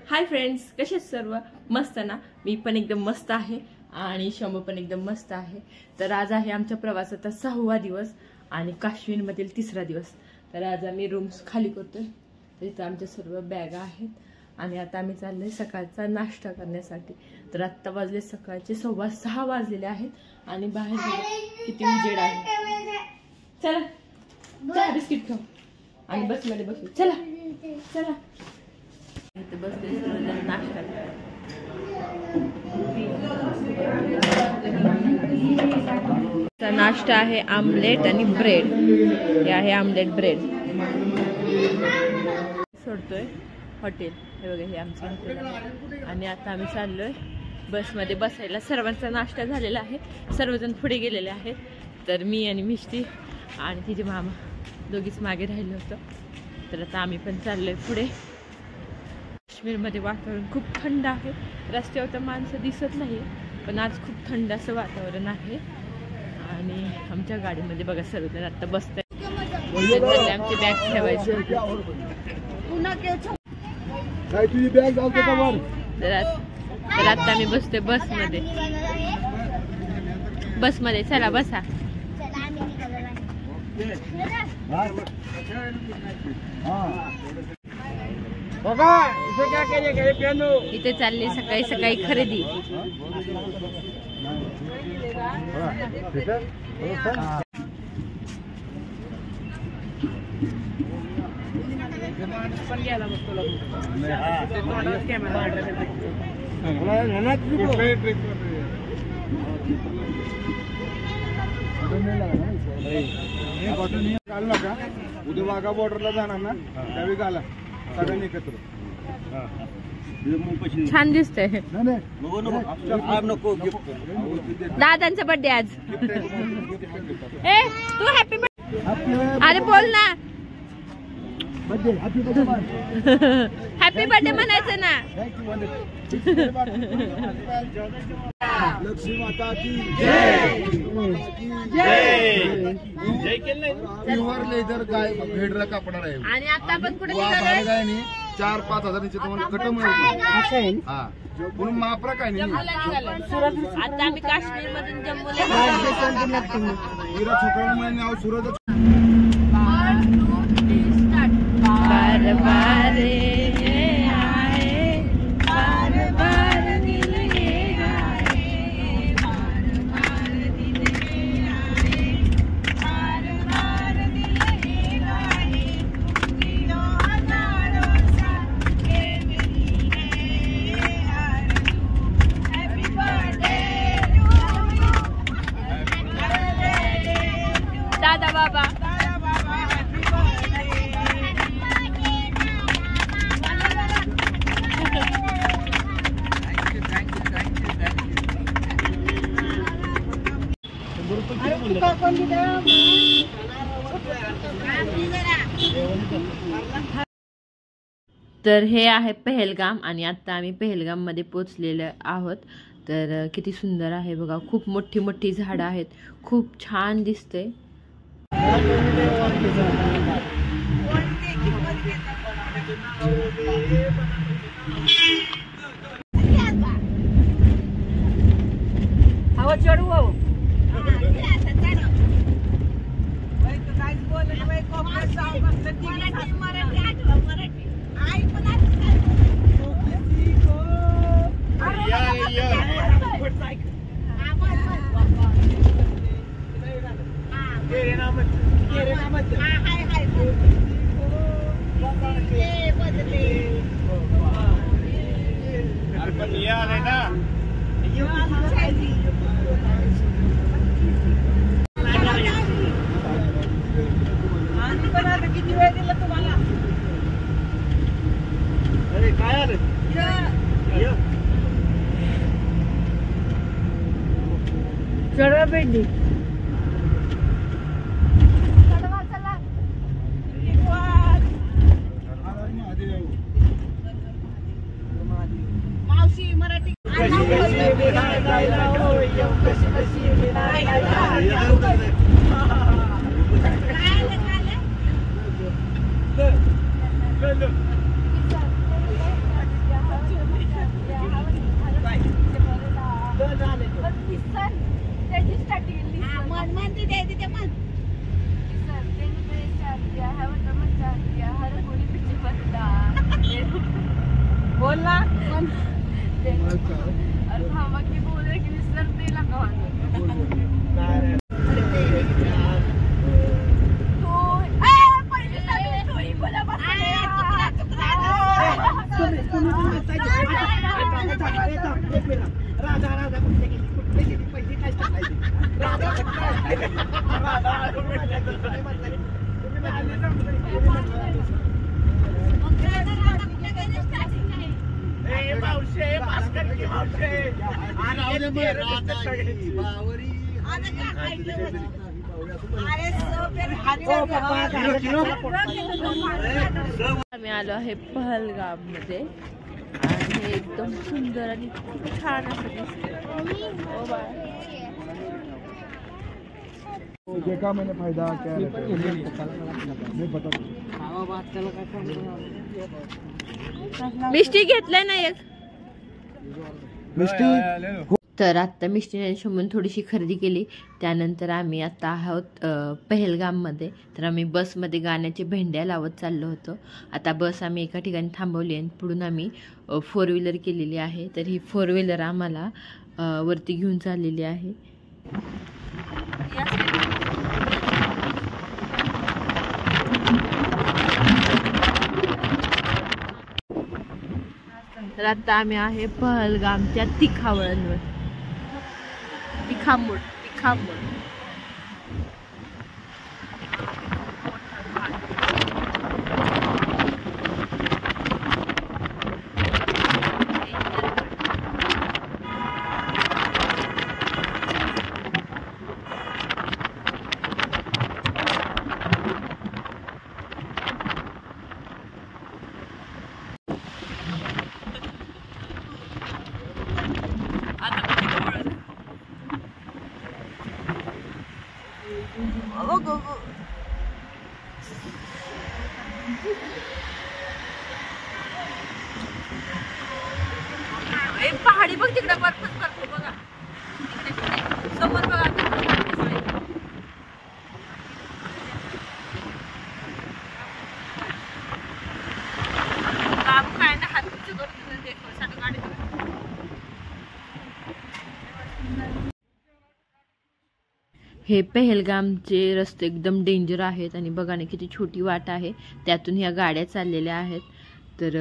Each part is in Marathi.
हाय फ्रेंड्स, कसे सर्व मस्त ना। मी पण एकदम मस्त आहे आणि शंभू पण एकदम मस्त आहे। तर आज आहे आमच्या प्रवासाचा 6वा दिवस आणि काश्मीरमधील 3रा दिवस। तर आज आम्ही रूम्स खाली करतोय। तर इथे आमच्या सर्व बॅग आहेत आणि आता आम्ही चाललोय सकाळचा नाश्ता करण्यासाठी। तर आता वाजले सकाळचे 6:15 वाजलेले आहेत आणि बाहेर किती उजेड आहे। चला चला बिस्किट खाऊ आणि बस मध्ये बसू। चला चला इथे बसले सर्वजण नाश्ता करतात। नाश्ता आहे आमलेट आणि ब्रेड। हे आहे आमलेट ब्रेड। सोडतोय हॉटेल, हे बघा हे आमचं हॉटेल आहे आणि आता आम्ही चाललोय बसमध्ये बसायला। सर्वांचा नाश्ता झालेला आहे, सर्वजण पुढे गेलेले आहेत। तर मी आणि मिष्टी आणि तिचे मामा दोघीच मागे राहिलो होतो। तर आता आम्ही पण चाललोय पुढे। काश्मीरमध्ये वातावरण खूप थंड आहे। रस्त्यावर तर माणसं दिसत नाही, पण आज खूप थंड असं वातावरण आहे आणि आमच्या गाडीमध्ये बघा सर्वजण आता बसतात। आमची बॅग ठेवायची। तर आता मी बसते बसमध्ये। चला बसा। इथे चालली सकाळी सकाळी खरेदी। उद्या वाघा बॉर्डरला जाणार ना, त्यावेळी घाला सगळ्यांनी एकत्र। छान दिसतंय। दादांचा बर्थडे आज। ए तू हॅपी बर्थडे अरे बोल ना। हॅपी बर्थडे म्हणायचं ना। लक्ष्मी माता की जय। प्युअर लेदर गाय भेडरा कापडा आहे आणि आता आपण कुठे 4-5 हजारांचे तुम्हाला कटम आहे। हा म्हणून महाप्रक आहे ना। आता आम्ही काश्मीर मधून जम्मूला छोकरा महिने नाव सूरज। बार बार आए बार बार दिल ये आए बार बार दिल ये आए बार बार दिल ये आए दिलों हजारों साल के मेरी है आरज़ू। हैप्पी बर्थडे दादा बाबा। तर हे आहे पहलगाम आणि आता आम्ही पहलगाम मध्ये पोहोचलेले आहोत। तर किती सुंदर आहे बघा, खूप मोठी मोठी झाडं आहेत, खूप छान दिसते। किती वेळ दिला तुम्हाला? अरे काय आलं चढवा भेंडी मावशी मराठी बोल ना. अरे थांबा की बोलले की विसरते ना का आम्ही आलो आहे पहलगाम मध्ये आणि हे एकदम सुंदर आणि खूप छान असं देखा मैंने फायदा क्या मिष्टी घेतलंय ना एक मिष्टी. तर आत्ता मिष्टीने शंभून थोडीशी खरेदी केली. त्यानंतर आम्ही आता आहोत पहलगाममध्ये. तर आम्ही बसमध्ये गाण्याचे भेंड्या लावत चाललो होतो. आता बस आम्ही एका ठिकाणी थांबवली आणि पुढून आम्ही 4 व्हीलर केलेली आहे. तर ही 4 व्हीलर आम्हाला वरती घेऊन चाललेली आहे. तर आता आम्ही आहे पहलगामच्या तिखावळांवर. तिखामोड. पहाडी बघ तिकडे बर्फच बर्फ बघा. समोर बघा काम काय ना हात गाडी. हे पहलगामचे रस्ते एकदम डेंजर आहेत आणि बघा ना किती छोटी वाट आहे. त्यातून ह्या गाड्या चाललेल्या आहेत. तर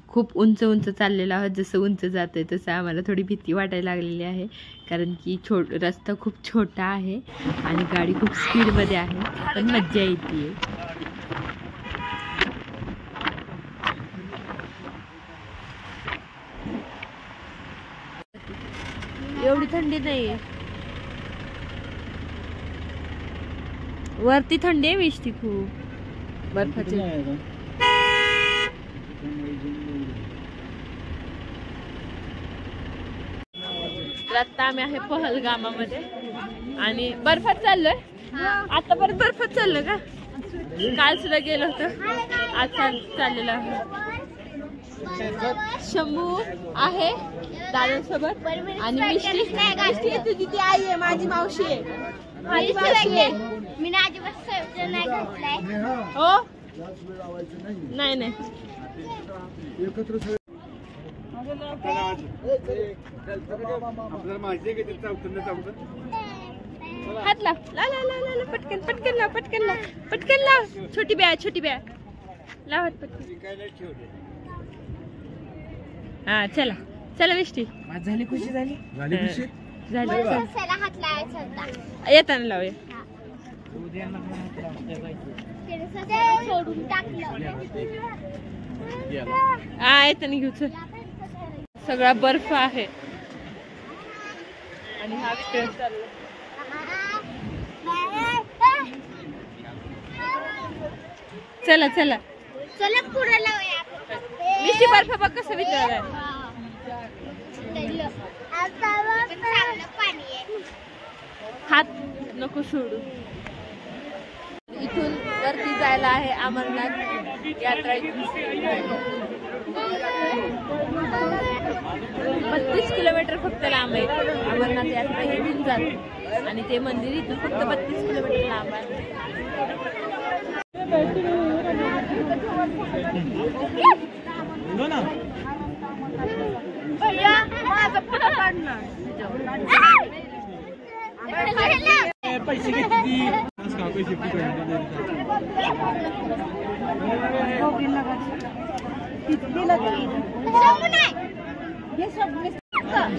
खूप उंच चाललेलं आहोत. जसं उंच जातंय तसं आम्हाला थोडी भीती वाटायला लागलेली आहे. कारण की रस्ता खूप छोटा आहे आणि गाडी खूप स्पीडमध्ये आहे. पण मज्जा येते. एवढी थंडी नाहीये. वरती थंडी आहे मिष्टी खूप बर्फाची. आता आम्ही आहे पहलगामामध्ये आणि बर्फात चाललोय. आता परत बर्फात चाललो का? काल सुद्धा गेलो होतो. आज चाललेलं आहे. शंभू आहे दादांसोबत आणि मिष्टी तुझी ती आई आहे. माझी मावशी आहे. माझी मावशी आहे. मी नाही घातलाय. हो नाही हात लाव. ला पटकन लाव. छोटी बॅग लाव हात पटकन. हा चला मिष्टी. झाली खुशी झाली. हात लावायचा होता. येताना लावूया. सोडून टाकलं. हा येताना घेऊ. चल. सगळा बर्फ आहे आणि हा खेळ चालला. चला पुढे लावूया. मिष्टी बर्फ बघ कसं विचारलाय. हात नको सोडू. इथून वरती जायला आहे अमरनाथ यात्रा. 32 किलोमीटर फक्त लांब आहे अमरनाथ यात्रा. इथून जाते आणि ते मंदिर इथून फक्त 32 किलोमीटर लांब आहे.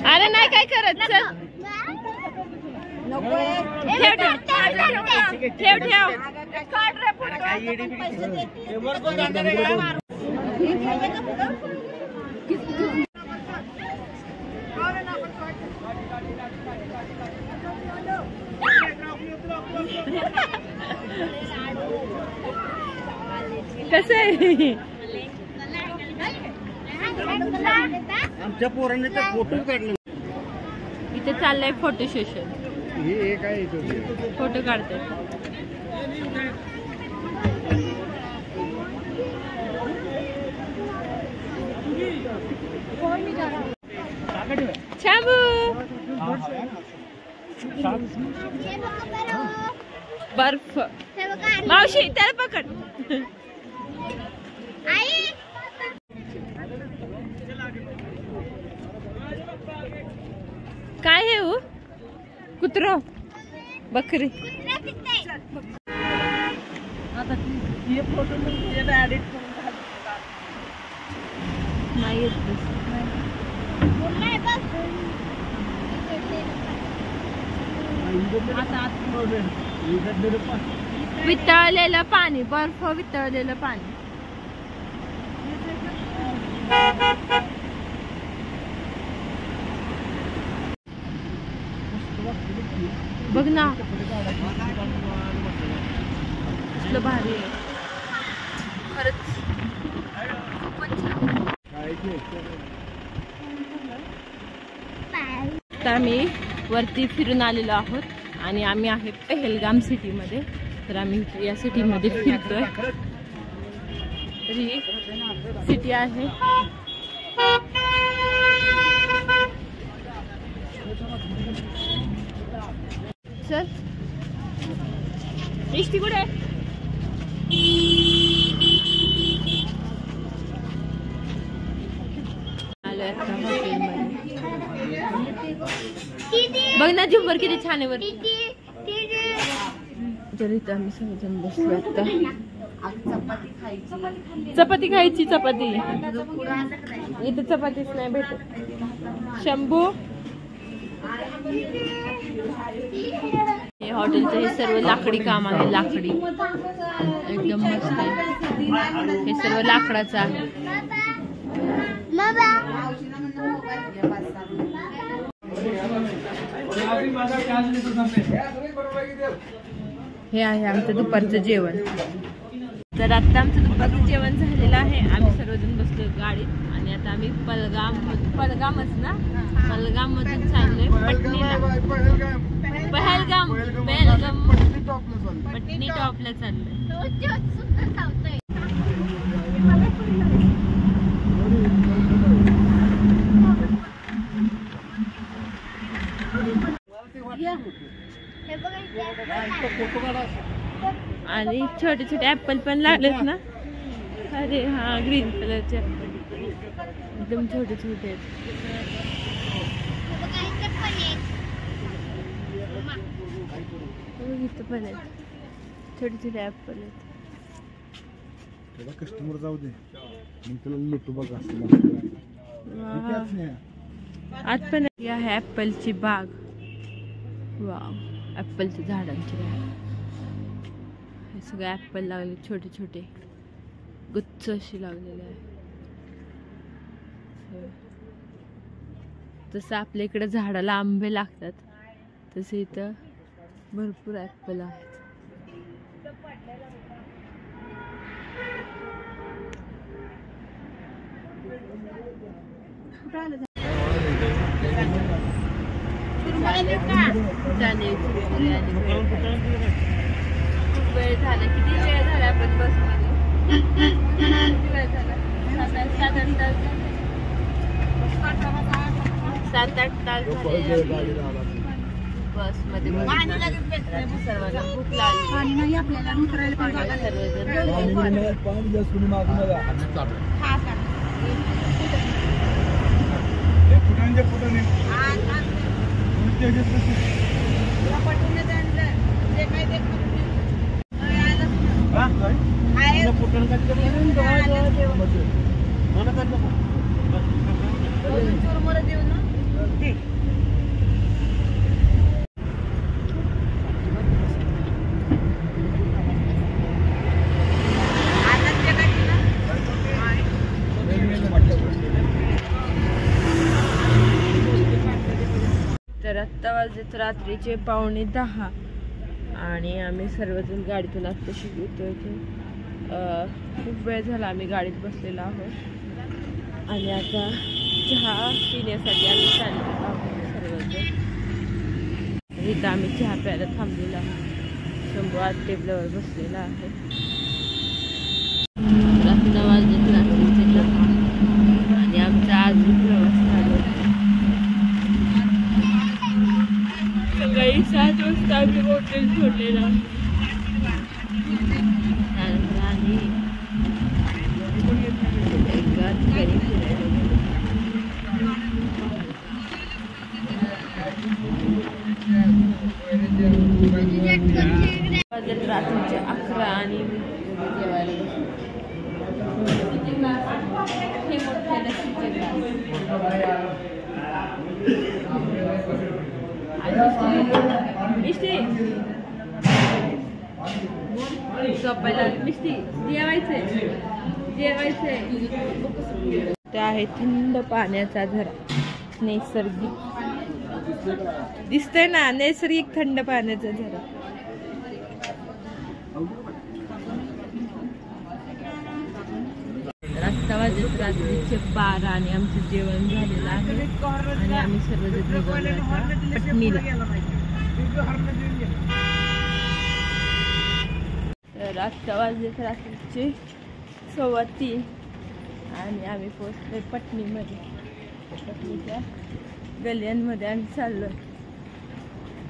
अरे नाही काय करत चल ठेव ठेव कसं आहे आमच्या पोरांनी तर फोटो काढले. इथे चाललंय फोटो सेशन. हे काय फोटो काढते. छाबू बर्फ मावशी त्याला पकड. काय हे हो कुत्रो बकरी. आता हे फोटो एडिट करून नाही येत वितळलेलं पाणी बर्फ वितळलेलं पाणी. बघ ना कसलं भारी आहे खरंच. तर आम्ही वरती फिरून आलेलो आहोत आणि आम्ही आहे पहलगाम सिटी मध्ये. तर आम्ही या सिटी मध्ये फिरतोय. तर ही सिटी आहे. चल इष्टी कुठे आलोय आता हॉटेलमध्ये. बघ ना झुंबर किती छान आहे वरती. तर इथं आम्ही सगळेजण बसलो आता. चपाती खायची. चपाती इथं चपातीच नाही भेटत. शंभू हे हॉटेलचं हे सर्व लाकडी काम आहे. लाकडी एकदम मस्त आहे. हे सर्व लाकडाचं आहे. हे आहे आमचं दुपारचं जेवण. तर आता आमचं दुपारचं जेवण झालेलं आहे. आम्ही सर्वजण बसलो गाडीत आणि आता आम्ही पहलगामच ना पहलगाम मधून चाललोय पटणीला. पहलगाम पटणी टॉपला चाललोय. आणि छोटे छोटे ऍपल पण लागलेत ना. अरे हा ग्रीन कलरचे एकदम छोटे छोटे आहेत. इथं पण आहेत छोटे छोटे ऍपल आहेत. कस्टमर जाऊ दे मग तुला लुटू बघा. आज पण आहे ऍपलची बाग. वाव ऍपलच्या झाडांची बाग. हे सगळे ऍपल लागले छोटे छोटे गुच्छ अशी लागलेले आहे. जसं आपल्या इकडे झाडाला आंबे लागतात तसे इथं भरपूर ऍपल आहेत. खूप वेळ झाला. किती वेळ झाला आपण बसमध्ये? किती वेळ झाला? 7-8 तास झाले बस मध्ये. सर्वांना भूक लागली. आता वाजलेत रात्रीचे 9:45 आणि आम्ही सर्वजण गाडीतून आता शिकवतोय की खूप वेळ झाला आम्ही गाडीत बसलेलो आहोत आणि आता चहा पिण्यासाठी आम्ही चाललेलो आहोत सर्वजण. इथं आम्ही चहा प्यायला थांबलेलो आहोत. शंभू आज टेबलावर बसलेला आहे. आता वाजलेत रात्रीचे 10 आणि आमचा अजून प्रवास चालू आहे. सकाळी 7 वाजता आम्ही हॉटेल सोडलेलं आहे. त्यानंतर आणि घरी फिरायला गेलो. वाजलेत रात्रीचे 11 आणि जेवायला बसलो. हे मोठे लस्सीचे मिष्टी झोपायला मिष्टी जेवायचंय ते आहे थंड पाण्याचा झरा. नैसर्गिक दिसतंय ना, नैसर्गिक थंड पाण्याचा झरा. रस्ता वाजत रात्रीचे 12 आणि आमचं जेवण झालेलं आहे आणि आम्ही सर्वजण निघालो आता पटणीला. तर आत्ता वाजलेत रात्रीचे 3:15 आणि आम्ही पोहोचलोय पटणीमध्ये. पटणीच्या गल्ल्यांमध्ये आम्ही चाललोय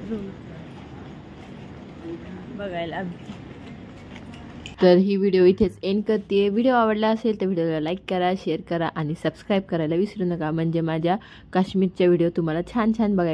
रूम बघायला. तर ही व्हिडिओ इथेच एंड करते. व्हिडिओ आवडला असेल तर व्हिडिओला लाईक करा, शेअर करा आणि सबस्क्राईब करायला विसरू नका, म्हणजे माझ्या काश्मीरच्या व्हिडिओ तुम्हाला छान छान बघायला